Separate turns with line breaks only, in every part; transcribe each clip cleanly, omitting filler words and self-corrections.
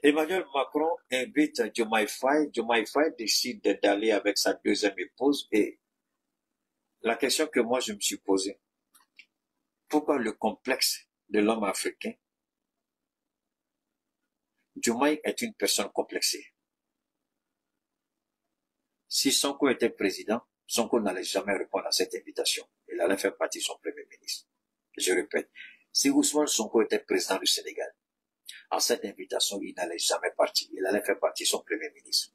Emmanuel Macron invite Diomaye Faye. Diomaye Faye décide d'aller avec sa deuxième épouse. Et la question que moi je me suis posée, pourquoi le complexe de l'homme africain? Diomaye est une personne complexée. Si Sonko était président, Sonko n'allait jamais répondre à cette invitation. Il allait faire partie de son premier ministre. Je répète, si Ousmane Sonko était président du Sénégal, à cette invitation, il n'allait jamais partir. Il allait faire partie de son premier ministre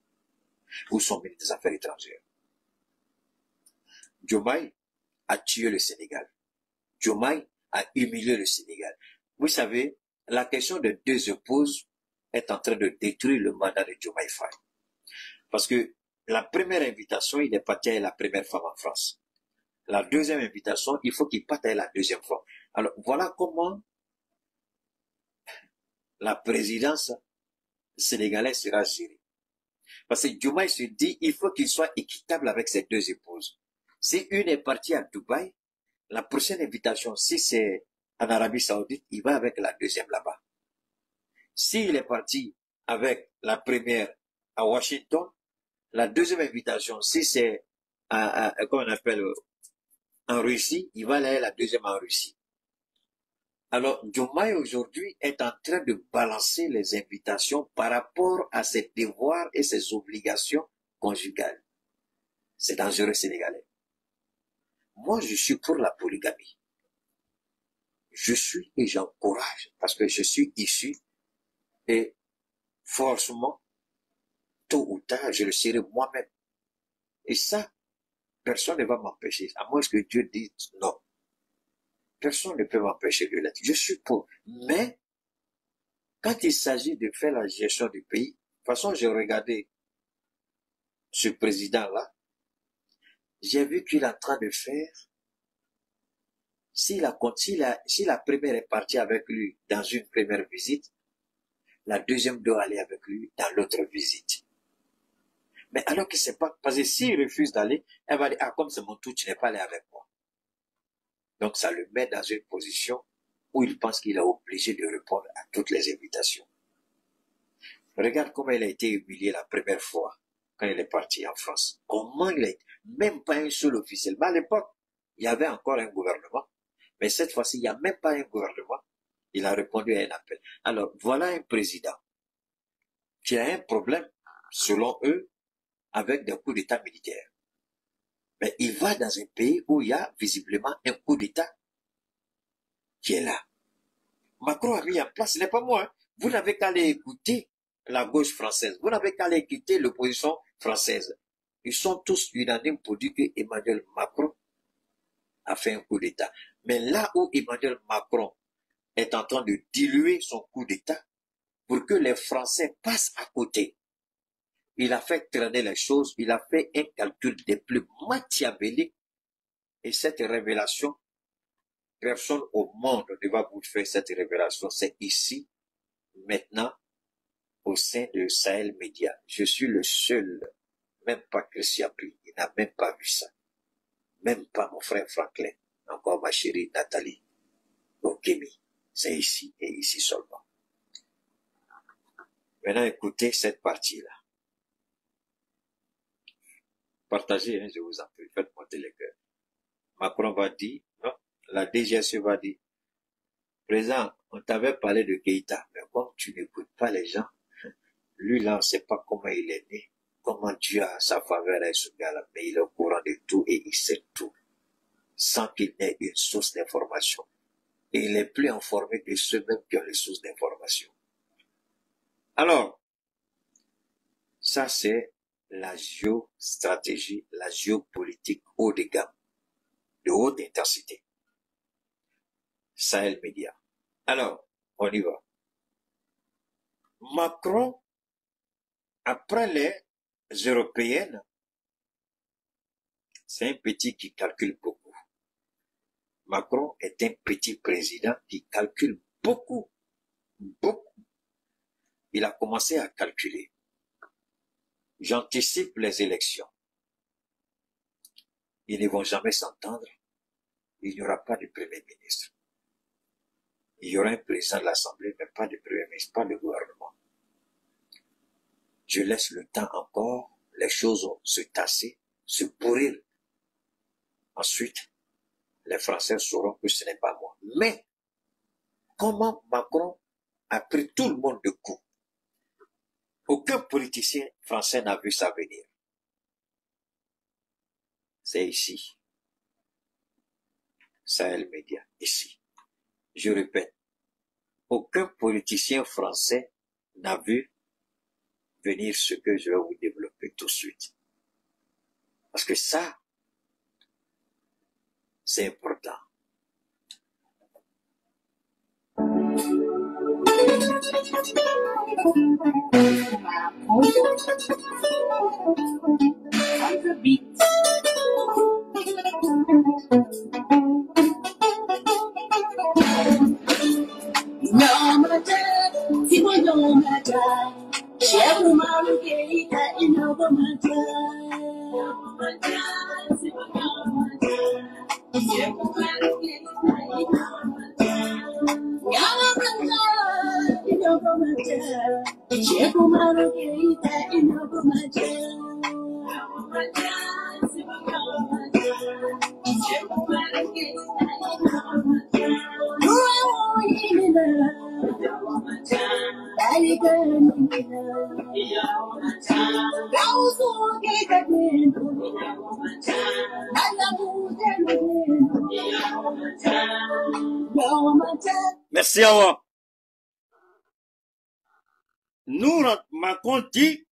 ou son ministre des Affaires étrangères. Diomaye a tué le Sénégal. Diomaye a humilié le Sénégal. Vous savez, la question de deux épouses est en train de détruire le mandat de Diomaye Faye. Parce que la première invitation, il est parti avec la première femme en France. La deuxième invitation, il faut qu'il parte avec la deuxième femme. Alors, voilà comment la présidence sénégalaise sera gérée. Parce que Diomaye se dit, il faut qu'il soit équitable avec ses deux épouses. Si une est partie à Dubaï, la prochaine invitation, si c'est en Arabie Saoudite, il va avec la deuxième là-bas. S'il est parti avec la première à Washington, la deuxième invitation, si c'est comment on appelle, en Russie, il va aller à la deuxième en Russie. Alors, Diomaye aujourd'hui est en train de balancer les invitations par rapport à ses devoirs et ses obligations conjugales. C'est dangereux, Sénégalais. Moi, je suis pour la polygamie. Je suis et j'encourage parce que je suis issu et forcément, tôt ou tard, je le serai moi-même. Et ça, personne ne va m'empêcher, à moins que Dieu dise non. Personne ne peut m'empêcher de l'être. Je suis pour. Mais, quand il s'agit de faire la gestion du pays, de toute façon, j'ai regardé ce président-là, j'ai vu qu'il est en train de faire, si la première est partie avec lui dans une première visite, la deuxième doit aller avec lui dans l'autre visite. Mais alors que c'est pas, parce que s'il refuse d'aller, elle va dire, ah, comme c'est mon tour, tu n'es pas allé avec moi. Donc, ça le met dans une position où il pense qu'il est obligé de répondre à toutes les invitations. Regarde comment il a été humilié la première fois quand il est parti en France. Comment il a été, même pas un seul officiel. Mais à l'époque, il y avait encore un gouvernement. Mais cette fois-ci, il n'y a même pas un gouvernement. Il a répondu à un appel. Alors, voilà un président qui a un problème, selon eux, avec des coups d'État militaires. Mais il va dans un pays où il y a visiblement un coup d'État qui est là. Macron a mis en place, ce n'est pas moi. Hein. Vous n'avez qu'à aller écouter la gauche française. Vous n'avez qu'à aller écouter l'opposition française. Ils sont tous unanimes pour dire que Emmanuel Macron a fait un coup d'État. Mais là où Emmanuel Macron est en train de diluer son coup d'État pour que les Français passent à côté, il a fait traîner les choses, il a fait un calcul des plus machiavéliques. Et cette révélation, personne au monde ne va vous faire cette révélation. C'est ici, maintenant, au sein de Sahel Média. Je suis le seul, même pas Christian Pri, il n'a même pas vu ça. Même pas mon frère Franklin, encore ma chérie Nathalie, Okemi. C'est ici et ici seulement. Maintenant, écoutez cette partie-là. Partagez, hein, je vous en prie, faites monter les cœurs. Macron va dire, non, la DGSE va dire, président, on t'avait parlé de Keïta, mais comme tu n'écoutes pas les gens, lui là, on ne sait pas comment il est né, comment Dieu a sa faveur avec ce gars-là, mais il est au courant de tout et il sait tout, sans qu'il ait une source d'information. Et il est plus informé que ceux-mêmes qui ont les sources d'information. Alors, ça c'est la géostratégie, la géopolitique haut de gamme, de haute intensité. Sahel Média. Alors, on y va. Macron, après les européennes, c'est un petit qui calcule beaucoup. Macron est un petit président qui calcule beaucoup, beaucoup. Il a commencé à calculer. J'anticipe les élections. Ils ne vont jamais s'entendre. Il n'y aura pas de premier ministre. Il y aura un président de l'Assemblée, mais pas de premier ministre, pas de gouvernement. je laisse le temps encore, les choses se tasser, se pourrir. Ensuite, les Français sauront que ce n'est pas moi. Mais, comment Macron a pris tout le monde de coup? Aucun politicien français n'a vu ça venir. C'est ici. Sahel Média, ici. Je répète, aucun politicien français n'a vu venir ce que je vais vous développer tout de suite. Parce que ça, c'est important. Merci à vous. Nous, Macron dit,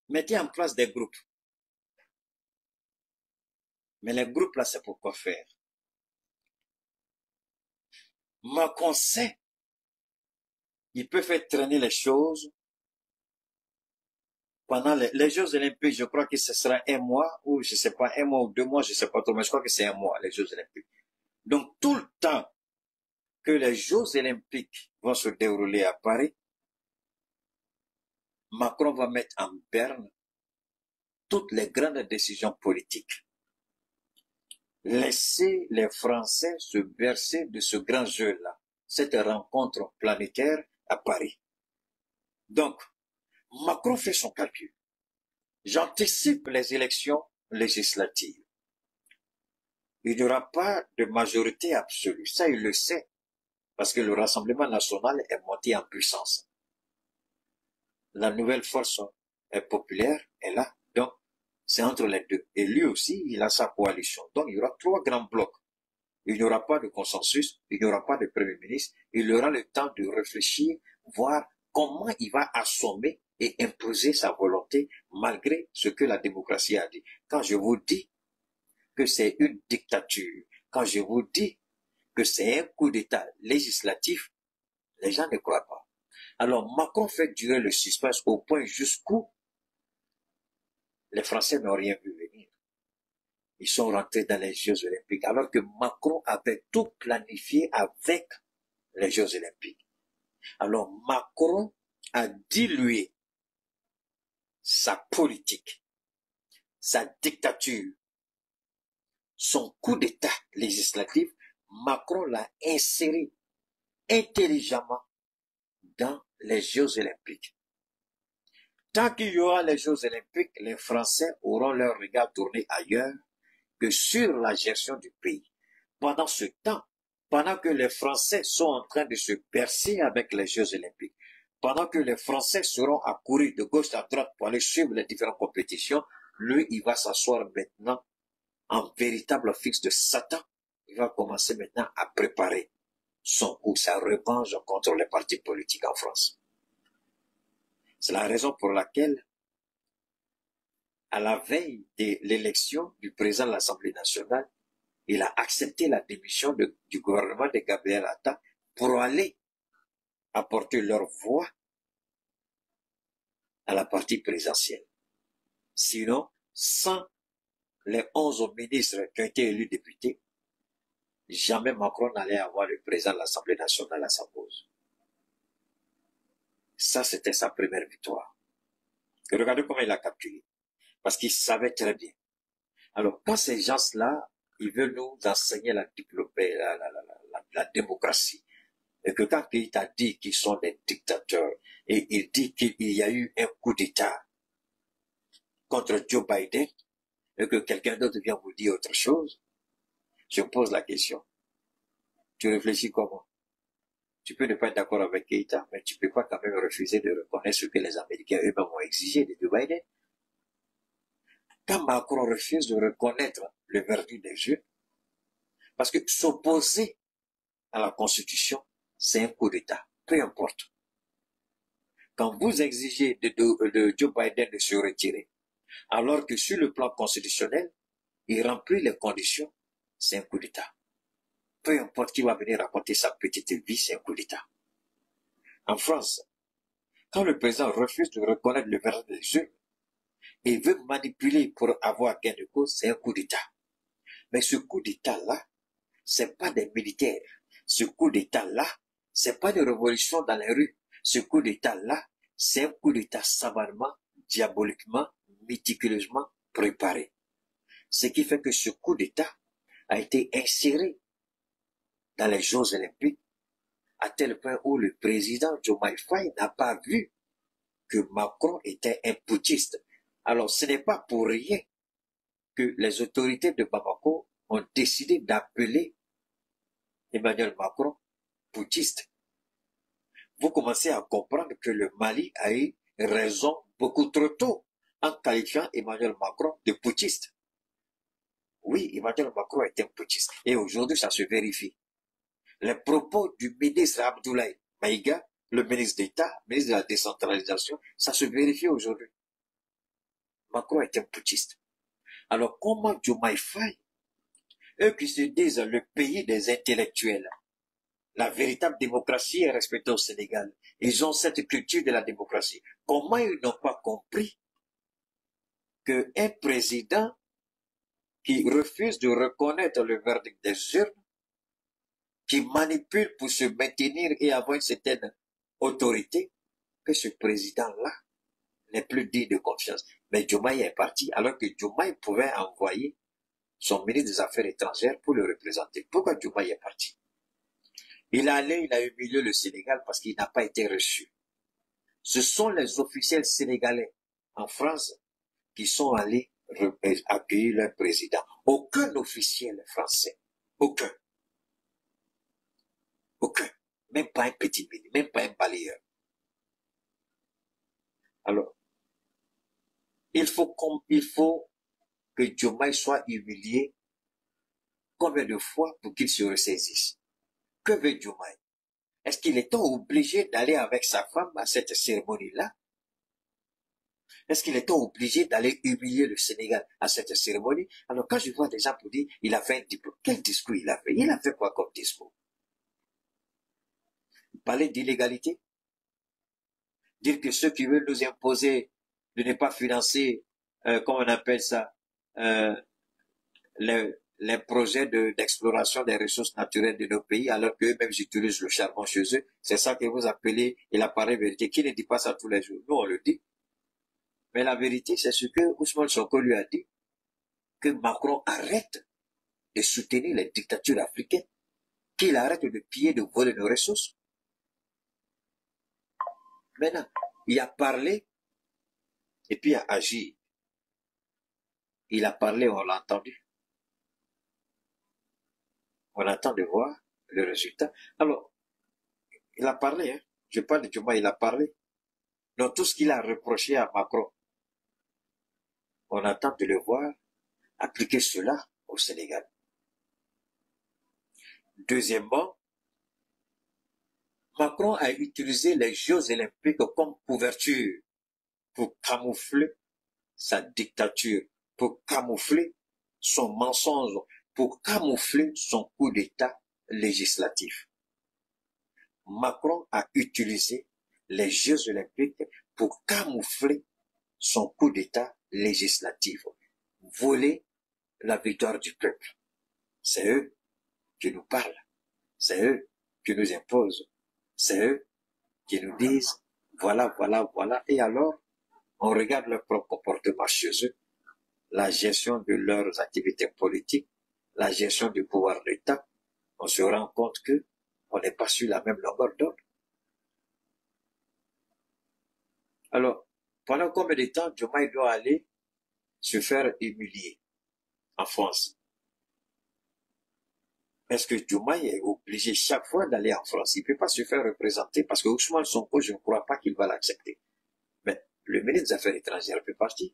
mettez en place des groupes. Mais les groupes là, c'est pour quoi faire? Macron sait, il peut faire traîner les choses pendant les Jeux Olympiques. Je crois que ce sera un mois, ou je sais pas, un mois ou 2 mois, je sais pas trop, mais je crois que c'est un mois, les Jeux Olympiques. Donc, tout le temps que les Jeux Olympiques vont se dérouler à Paris, Macron va mettre en berne toutes les grandes décisions politiques. Laissez les Français se bercer de ce grand jeu-là, cette rencontre planétaire à Paris. Donc, Macron fait son calcul. J'anticipe les élections législatives. Il n'y aura pas de majorité absolue, ça il le sait, parce que le Rassemblement national est monté en puissance. La nouvelle force populaire est là, donc c'est entre les deux. Et lui aussi, il a sa coalition. Donc il y aura 3 grands blocs. Il n'y aura pas de consensus, il n'y aura pas de Premier ministre, il aura le temps de réfléchir, voir comment il va assommer et imposer sa volonté malgré ce que la démocratie a dit. Quand je vous dis que c'est une dictature, quand je vous dis que c'est un coup d'État législatif, les gens ne croient pas. Alors Macron fait durer le suspense au point jusqu'où les Français n'ont rien vu venir. Ils sont rentrés dans les Jeux Olympiques alors que Macron avait tout planifié avec les Jeux Olympiques. Alors Macron a dilué sa politique, sa dictature, son coup d'État législatif. Macron l'a inséré intelligemment dans les Jeux Olympiques. Tant qu'il y aura les Jeux Olympiques, les Français auront leur regard tourné ailleurs que sur la gestion du pays. Pendant ce temps, pendant que les Français sont en train de se bercer avec les Jeux Olympiques, pendant que les Français seront à courir de gauche à droite pour aller suivre les différentes compétitions, lui, il va s'asseoir maintenant en véritable fils de Satan. Il va commencer maintenant à préparer son coup, sa revanche contre les partis politiques en France. C'est la raison pour laquelle, à la veille de l'élection du président de l'Assemblée nationale, il a accepté la démission du gouvernement de Gabriel Attal pour aller apporter leur voix à la partie présidentielle. Sinon, sans les 11 ministres qui ont été élus députés, jamais Macron n'allait avoir le président de l'Assemblée nationale à sa pose. Ça, c'était sa première victoire. Et regardez comment il a capturé. Parce qu'il savait très bien. Alors, quand ces gens-là, ils veulent nous enseigner la démocratie, Et que quand Keïta dit qu'ils sont des dictateurs, et il dit qu'il y a eu un coup d'État contre Joe Biden, et que quelqu'un d'autre vient vous dire autre chose, je pose la question. Tu réfléchis comment? Tu peux ne pas être d'accord avec Keïta, mais tu ne peux pas quand même refuser de reconnaître ce que les Américains eux-mêmes ont exigé de Joe Biden. Quand Macron refuse de reconnaître le verdict des jurés, parce que s'opposer à la Constitution, c'est un coup d'État, peu importe. Quand vous exigez de Joe Biden de se retirer, alors que sur le plan constitutionnel, il remplit les conditions, c'est un coup d'État. Peu importe qui va venir raconter sa petite vie, c'est un coup d'État. En France, quand le président refuse de reconnaître le verdict des jurés et veut manipuler pour avoir gain de cause, c'est un coup d'État. Mais ce coup d'État-là, c'est pas des militaires. Ce coup d'État-là, c'est pas de révolution dans les rues. Ce coup d'État-là, c'est un coup d'État savamment, diaboliquement, méticuleusement préparé. Ce qui fait que ce coup d'État a été inséré dans les Jeux olympiques à tel point où le président Diomaye Faye n'a pas vu que Macron était un putschiste. Alors ce n'est pas pour rien que les autorités de Bamako ont décidé d'appeler Emmanuel Macron putschiste. Vous commencez à comprendre que le Mali a eu raison beaucoup trop tôt en qualifiant Emmanuel Macron de putschiste. Oui, Emmanuel Macron est un putschiste. Et aujourd'hui, ça se vérifie. Les propos du ministre Abdoulaye Maïga, le ministre d'État, ministre de la décentralisation, ça se vérifie aujourd'hui. Macron est un putschiste. Alors comment Diomaye Faye, eux qui se disent le pays des intellectuels, la véritable démocratie est respectée au Sénégal, ils ont cette culture de la démocratie, comment ils n'ont pas compris qu'un président qui refuse de reconnaître le verdict des urnes, qui manipule pour se maintenir et avoir une certaine autorité, que ce président-là n'est plus digne de confiance. Mais Diomaye est parti, alors que Diomaye pouvait envoyer son ministre des Affaires étrangères pour le représenter. Pourquoi Diomaye est parti? Il a humilié le Sénégal parce qu'il n'a pas été reçu. Ce sont les officiels sénégalais en France qui sont allés accueillir leur président. Aucun officiel français. Aucun. Aucun. Même pas un petit mini, même pas un balayeur. Alors, il faut que Diomaye soit humilié combien de fois pour qu'il se ressaisisse? Que veut Diomaye? Est-ce qu'il est obligé d'aller avec sa femme à cette cérémonie-là? Est-ce qu'il est obligé d'aller humilier le Sénégal à cette cérémonie? Alors quand je vois des gens pour dire, il a fait un discours, quel discours il a fait? Il a fait quoi comme discours? Parler d'illégalité? Dire que ceux qui veulent nous imposer de ne pas financer, comment on appelle ça, les projets d'exploration des ressources naturelles de nos pays, alors qu'eux-mêmes utilisent le charbon chez eux, c'est ça que vous appelez et l'appareil vérité. Qui ne dit pas ça tous les jours? Nous, on le dit. Mais la vérité, c'est ce que Ousmane Sonko lui a dit, que Macron arrête de soutenir les dictatures africaines, qu'il arrête de piller, de voler nos ressources. Maintenant, il a parlé et puis il a agi. Il a parlé, on l'a entendu. On attend de voir le résultat. Alors, il a parlé, hein. Je parle de Diomaye, il a parlé. Donc tout ce qu'il a reproché à Macron, on attend de le voir appliquer cela au Sénégal. Deuxièmement, Macron a utilisé les Jeux olympiques comme couverture pour camoufler sa dictature, pour camoufler son mensonge, pour camoufler son coup d'État législatif. Macron a utilisé les Jeux olympiques pour camoufler son coup d'État législatif, voler la victoire du peuple. C'est eux qui nous parlent, c'est eux qui nous imposent, c'est eux qui nous disent voilà, voilà, voilà. Et alors, on regarde leur propre comportement chez eux, la gestion de leurs activités politiques, la gestion du pouvoir d'État, on se rend compte que on n'est pas sur la même longueur d'onde. Alors, pendant combien de temps Diomaye doit aller se faire humilier en France? Est-ce que Diomaye est obligé chaque fois d'aller en France? Il ne peut pas se faire représenter parce que Ousmane Sonko, je ne crois pas qu'il va l'accepter. Mais le ministre des Affaires étrangères peut partir.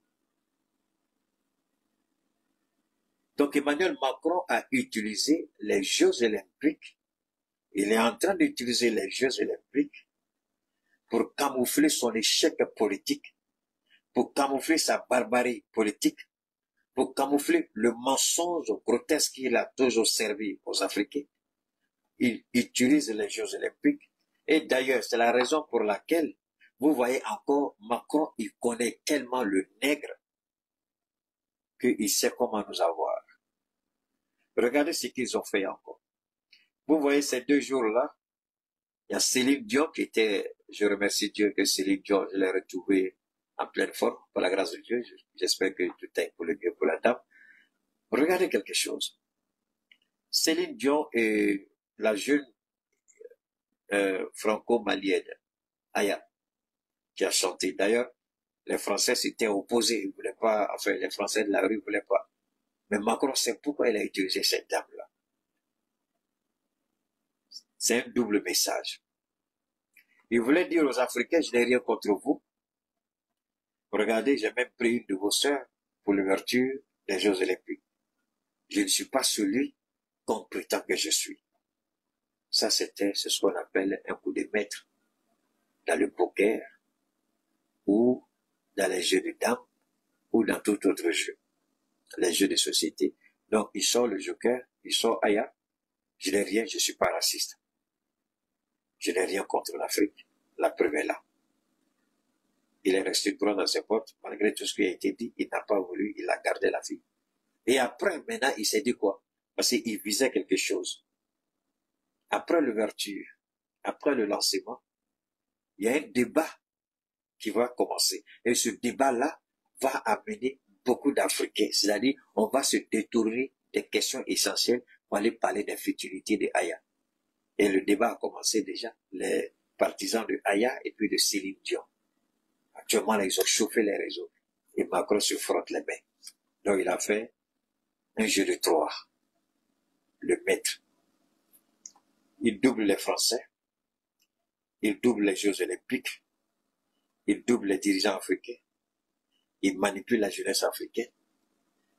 Donc Emmanuel Macron a utilisé les Jeux olympiques. Il est en train d'utiliser les Jeux olympiques pour camoufler son échec politique, pour camoufler sa barbarie politique, pour camoufler le mensonge grotesque qu'il a toujours servi aux Africains. Il utilise les Jeux olympiques. Et d'ailleurs, c'est la raison pour laquelle vous voyez encore Macron, il connaît tellement le nègre qu'il sait comment nous avoir. Regardez ce qu'ils ont fait encore. Vous voyez ces 2 jours-là, il y a Céline Dion qui était, je remercie Dieu que Céline Dion, je l'ai retrouvée en pleine forme, par la grâce de Dieu. J'espère que tout est pour le mieux pour la dame. Regardez quelque chose. Céline Dion et la jeune franco-malienne, Aya, qui a chanté. D'ailleurs, les Français s'étaient opposés, ils ne voulaient pas, enfin, les Français de la rue ne voulaient pas. Mais Macron sait pourquoi il a utilisé cette dame-là. C'est un double message. Il voulait dire aux Africains, je n'ai rien contre vous. Regardez, j'ai même pris une de vos sœurs pour l'ouverture des Jeux olympiques. Je ne suis pas celui qu'on prétend que je suis. Ça, c'est ce qu'on appelle un coup de maître dans le poker ou dans les jeux de dames ou dans tout autre jeu. Les jeux de société. Donc, il sort le joker, il sort Aya. Je n'ai rien, je ne suis pas raciste. Je n'ai rien contre l'Afrique. La preuve est là. Il est resté droit dans ses potes, malgré tout ce qui a été dit, il n'a pas voulu, il a gardé la fille. Et après, maintenant, il s'est dit quoi? Parce qu'il visait quelque chose. Après l'ouverture, après le lancement, il y a un débat qui va commencer. Et ce débat-là va amener beaucoup d'Africains. C'est-à-dire, on va se détourner des questions essentielles pour aller parler des futilités de Aya. Et le débat a commencé déjà. Les partisans de Aya et puis de Céline Dion. Actuellement, là, ils ont chauffé les réseaux. Et Macron se frotte les mains. Donc, il a fait un jeu de 3. Le maître. Il double les Français. Il double les Jeux olympiques. Il double les dirigeants africains. Il manipule la jeunesse africaine.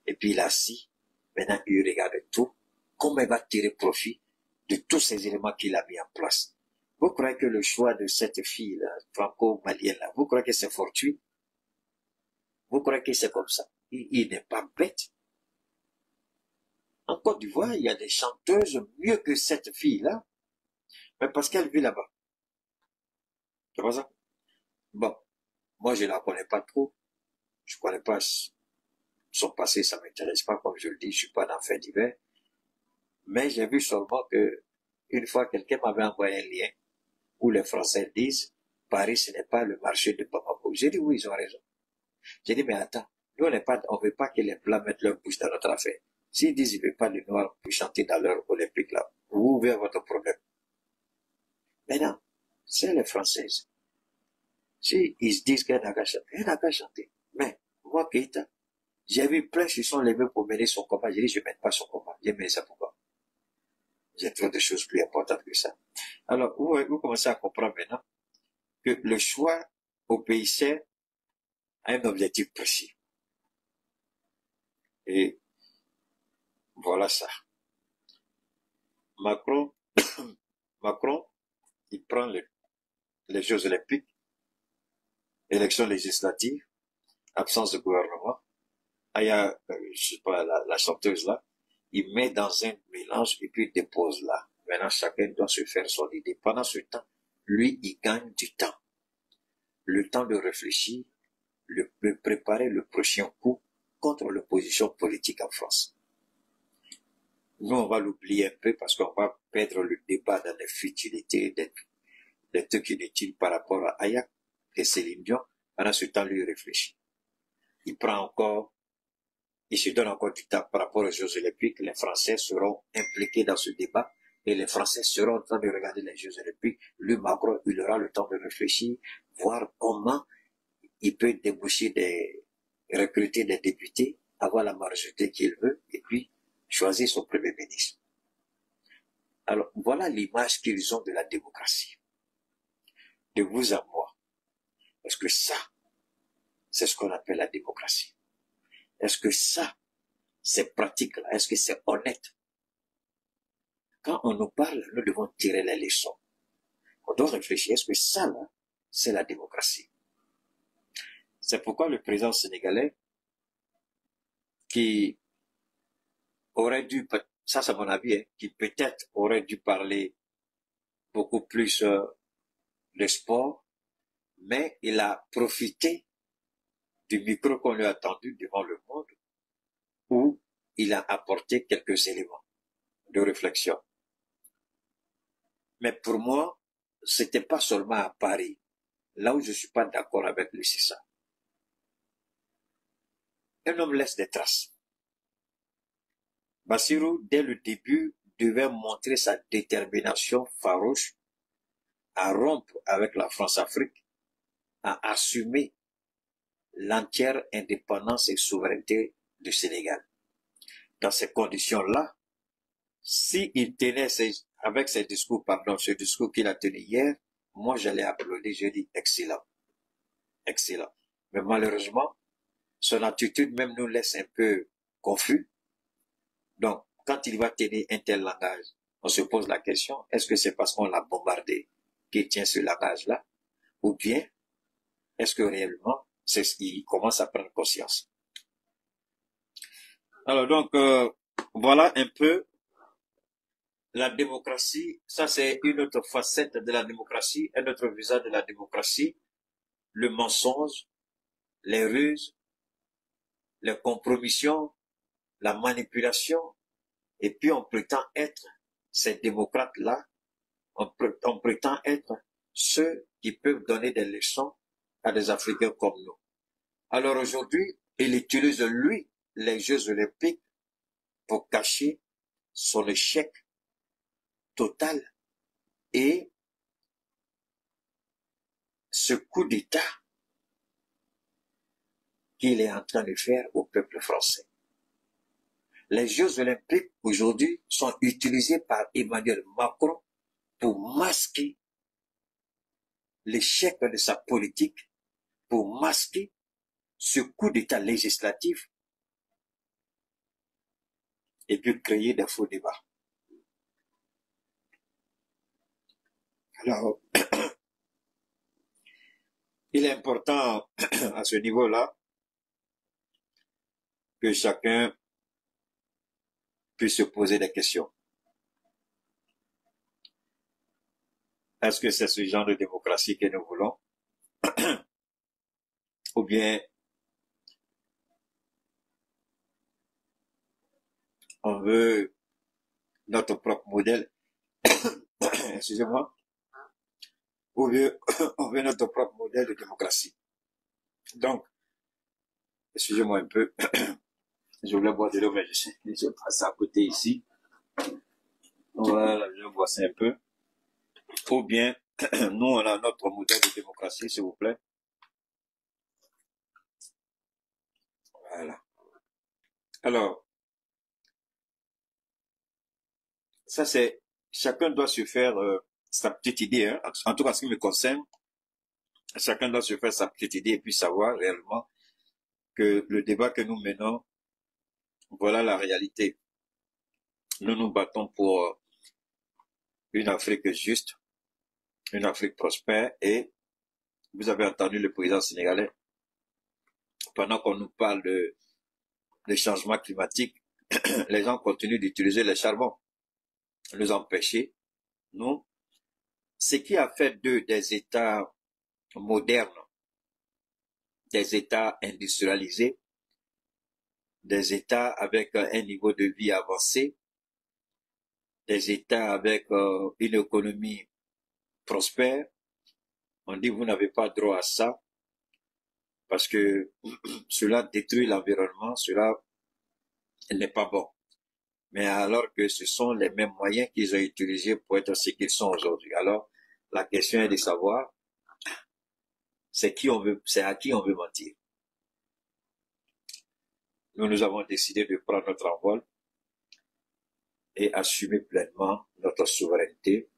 Et puis, il a assis. Maintenant, il regarde tout. Comment il va tirer profit de tous ces éléments qu'il a mis en place. Vous croyez que le choix de cette fille-là, franco-malienne-là, vous croyez que c'est fortuit? Vous croyez que c'est comme ça? Il n'est pas bête. En Côte d'Ivoire, il y a des chanteuses mieux que cette fille-là, mais parce qu'elle vit là-bas. C'est pas ça? Bon, moi je la connais pas trop. Je connais pas son passé, ça m'intéresse pas, comme je le dis, je suis pas dans fait divers. Mais j'ai vu seulement que une fois quelqu'un m'avait envoyé un lien où les Français disent Paris ce n'est pas le marché de Bamako. J'ai dit oui, ils ont raison. J'ai dit mais attends, nous on veut pas que les Blancs mettent leur bouche dans notre affaire. S'ils disent qu'ils ne veulent pas de Noirs pour chanter dans leur olympique là, vous ouvrez votre problème. Maintenant, c'est les Françaises. Si ils se disent qu'elle n'a qu'à chanter, mais moi, Keïta, j'ai vu plein qui sont levés pour mener son combat. J'ai dit, je ne mène pas son combat. J'ai mené ça pourquoi? J'ai trop de choses plus importantes que ça. Alors, vous commencez à comprendre maintenant que le choix au pays a un objectif précis. Et voilà ça. Macron, il prend les Jeux olympiques, élections législatives, absence de gouvernement. Il y a, je sais pas, la chanteuse là, il met dans un mélange et puis il dépose là. Maintenant, chacun doit se faire son idée. Pendant ce temps, lui, il gagne du temps. Le temps de réfléchir, de préparer le prochain coup contre l'opposition politique en France. Nous, on va l'oublier un peu parce qu'on va perdre le débat dans les futilités, des trucs inutiles par rapport à Aya et Céline Dion. Pendant ce temps, lui, il réfléchit. Il se donne encore du temps par rapport aux Jeux olympiques. Les Français seront impliqués dans ce débat et les Français seront en train de regarder les Jeux olympiques. Lui, Macron, il aura le temps de réfléchir, voir comment il peut recruter des députés, avoir la majorité qu'il veut, et puis choisir son premier ministre. Alors, voilà l'image qu'ils ont de la démocratie. De vous à moi. Est-ce que ça, c'est ce qu'on appelle la démocratie? Est-ce que ça, c'est pratique là? Est-ce que c'est honnête? Quand on nous parle, nous devons tirer les leçons. On doit réfléchir, est-ce que ça là, c'est la démocratie? C'est pourquoi le président sénégalais, qui aurait dû, ça c'est mon avis, hein, qui peut-être aurait dû parler beaucoup plus de sport, mais il a profité du micro qu'on lui a tendu devant le monde, où il a apporté quelques éléments de réflexion. Mais pour moi, c'était pas seulement à Paris. Là où je suis pas d'accord avec lui, c'est ça. Un homme laisse des traces. Bassirou, dès le début, devait montrer sa détermination farouche à rompre avec la France-Afrique, à assumer l'entière indépendance et souveraineté du Sénégal. Dans ces conditions-là, s'il tenait avec ce discours qu'il a tenu hier, moi j'allais applaudir, je dis excellent, excellent. Mais malheureusement, son attitude même nous laisse un peu confus. Donc, quand il va tenir un tel langage, on se pose la question, est-ce que c'est parce qu'on l'a bombardé qu'il tient ce langage-là? Ou bien, est-ce que réellement, c'est ce qu'il commence à prendre conscience? Alors donc, voilà un peu la démocratie. Ça, c'est une autre facette de la démocratie, un autre visage de la démocratie. Le mensonge, les ruses, les compromissions, la manipulation. Et puis, on prétend être ces démocrates-là, on prétend être ceux qui peuvent donner des leçons à des Africains comme nous. Alors aujourd'hui, il utilise, lui, les Jeux olympiques pour cacher son échec total et ce coup d'État qu'il est en train de faire au peuple français. Les Jeux olympiques aujourd'hui sont utilisés par Emmanuel Macron pour masquer l'échec de sa politique, pour masquer ce coup d'État législatif et puis créer des faux débats. Alors, il est important à ce niveau-là que chacun puisse se poser des questions. Est-ce que c'est ce genre de démocratie que nous voulons? Ou bien on veut notre propre modèle, excusez-moi, ou bien on veut notre propre modèle de démocratie. Donc, excusez-moi un peu, je voulais boire de l'eau, mais je passe à côté ici. Voilà, je bois ça un peu. Ou bien, nous, on a notre modèle de démocratie, s'il vous plaît. Voilà. Alors, ça c'est, chacun doit se faire sa petite idée, hein. En tout cas, ce qui me concerne, chacun doit se faire sa petite idée et puis savoir réellement que le débat que nous menons, voilà la réalité. Nous nous battons pour une Afrique juste, une Afrique prospère, et vous avez entendu le président sénégalais, pendant qu'on nous parle de changement climatique, les gens continuent d'utiliser le charbon, nous empêcher, nous. Ce qui a fait d'eux des États modernes, des États industrialisés, des États avec un niveau de vie avancé, des États avec une économie prospère, on dit vous n'avez pas droit à ça parce que cela détruit l'environnement, cela n'est pas bon. Mais alors que ce sont les mêmes moyens qu'ils ont utilisés pour être ce qu'ils sont aujourd'hui. Alors, la question est de savoir, c'est à qui on veut mentir. Nous avons décidé de prendre notre envol et assumer pleinement notre souveraineté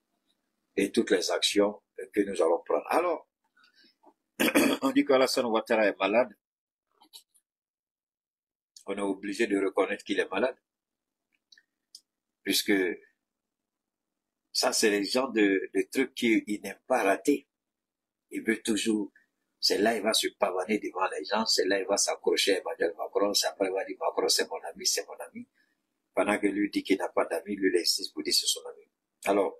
et toutes les actions que nous allons prendre. Alors, on dit qu'Alassane Ouattara est malade. On est obligé de reconnaître qu'il est malade. Puisque ça, c'est le genre de trucs qu'il n'aime pas rater. Il veut toujours, c'est là il va se pavaner devant les gens, c'est là il va s'accrocher à Emmanuel Macron, c'est après il va dire Macron c'est mon ami, pendant que lui dit qu'il n'a pas d'amis, lui il insiste pour dire c'est son ami. Alors,